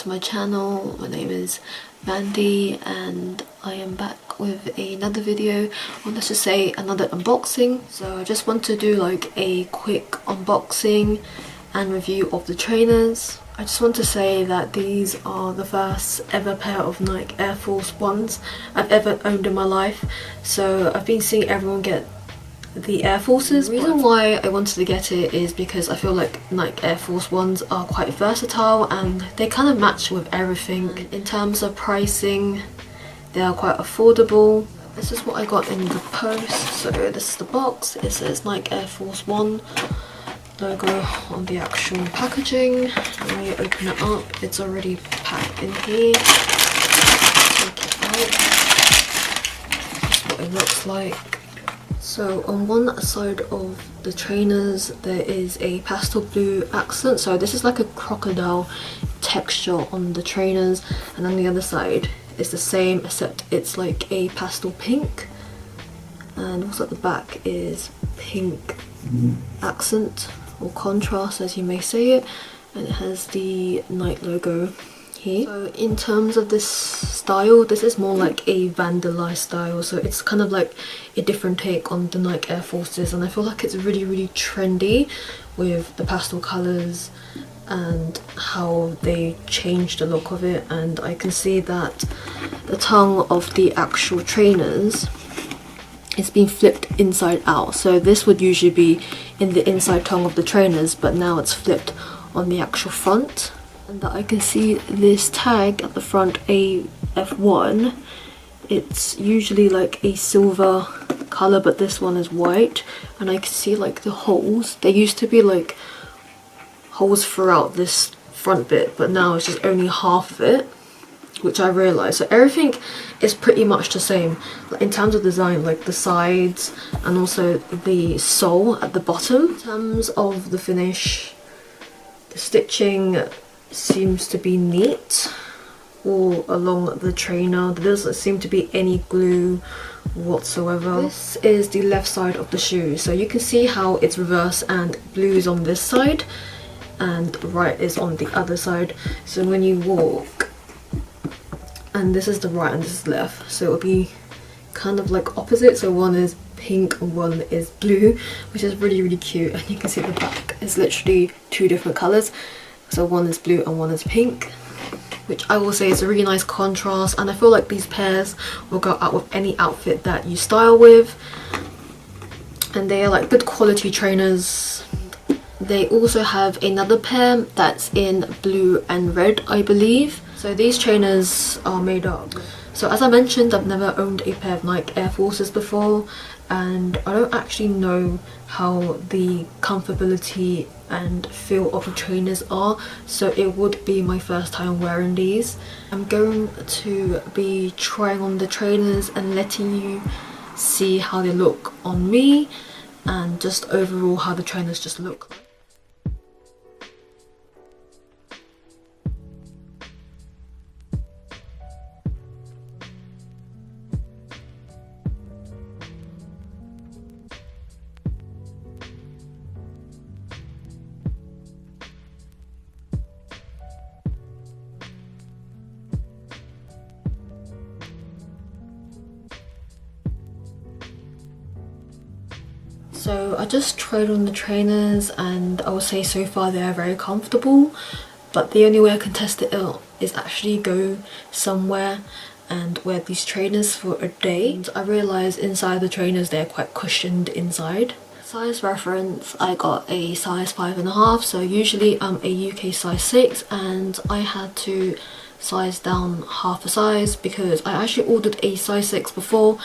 to my channel. My name is Mandy and I am back with another video, or let's just say another unboxing. So I just want to do like a quick unboxing and review of the trainers. I just want to say that these are the first ever pair of Nike Air Force Ones I've ever owned in my life. So I've been seeing everyone get the Air Forces. The reason why I wanted to get it is because I feel like Nike Air Force Ones are quite versatile and they kind of match with everything. In terms of pricing, they are quite affordable. This is what I got in the post. So this is the box. It says Nike Air Force One logo on the actual packaging. And when you open it up, it's already packed in here. Take it out. That's what it looks like. So on one side of the trainers there is a pastel blue accent, so this is like a crocodile texture on the trainers, and on the other side it's the same except it's like a pastel pink, and also at the back is pink accent or contrast as you may say it, and it has the Nike logo here. So in terms of this style, this is more like a vandalized style, so it's kind of like a different take on the Nike Air Forces, and I feel like it's really trendy with the pastel colours and how they changed the look of it. And I can see that the tongue of the actual trainers is being flipped inside out, so this would usually be in the inside tongue of the trainers, but now it's flipped on the actual front. And that I can see this tag at the front, AF1. It's usually like a silver colour, but this one is white, and I can see like the holes. There used to be like holes throughout this front bit, but now it's just only half of it, which I realised. So everything is pretty much the same in terms of design, like the sides and also the sole at the bottom. In terms of the finish, the stitching seems to be neat all along the trainer. There doesn't seem to be any glue whatsoever. This is the left side of the shoe, so you can see how it's reverse and blue is on this side and right is on the other side. So when you walk, and this is the right and this is left, so it'll be kind of like opposite, so one is pink and one is blue, which is really cute. And you can see the back is literally two different colours, so one is blue and one is pink, which I will say is a really nice contrast, and I feel like these pairs will go out with any outfit that you style with, and they are like good quality trainers. They also have another pair that's in blue and red, I believe. So these trainers are made up. So as I mentioned, I've never owned a pair of Nike Air Forces before, and I don't actually know how the comfortability and feel of the trainers are, so it would be my first time wearing these. I'm going to be trying on the trainers and letting you see how they look on me, and just overall how the trainers just look. So I just tried on the trainers, and I would say so far they are very comfortable, but the only way I can test it out is actually go somewhere and wear these trainers for a day. And I realised inside the trainers they're quite cushioned inside. Size reference, I got a size 5.5, so usually I'm a UK size 6, and I had to size down half a size because I actually ordered a size 6 before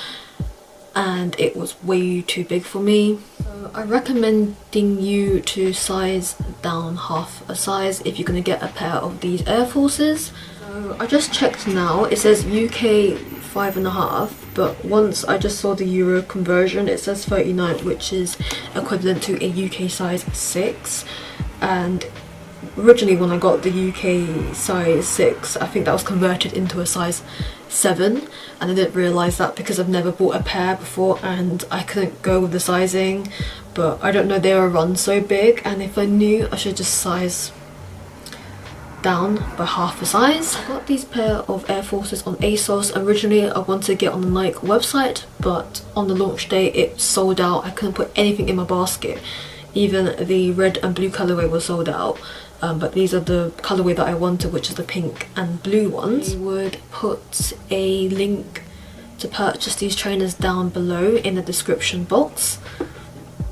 and it was way too big for me. So I'm recommending you to size down half a size if you're going to get a pair of these Air Forces. So I just checked now, it says UK 5.5, but once I just saw the euro conversion it says 39, which is equivalent to a UK size 6. And originally when I got the UK size 6, I think that was converted into a size 7, and I didn't realise that because I've never bought a pair before and I couldn't go with the sizing. But I don't know, they were run so big, and if I knew, I should just size down by half the size. I got these pair of Air Forces on ASOS. Originally I wanted to get on the Nike website, but on the launch day it sold out. I couldn't put anything in my basket. Even the red and blue colorway was sold out. But these are the colorway that I wanted, which is the pink and blue ones. I would put a link to purchase these trainers down below in the description box,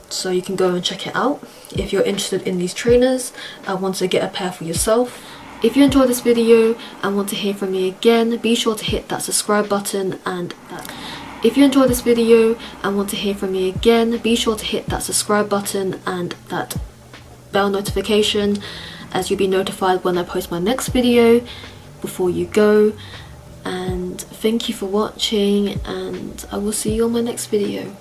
so you can go and check it out if you're interested in these trainers and want to get a pair for yourself. If you enjoyed this video and want to hear from me again, be sure to hit that subscribe button and that. If you enjoyed this video and want to hear from me again, be sure to hit that subscribe button and that bell notification, as you'll be notified when I post my next video before you go. And thank you for watching, and I will see you on my next video.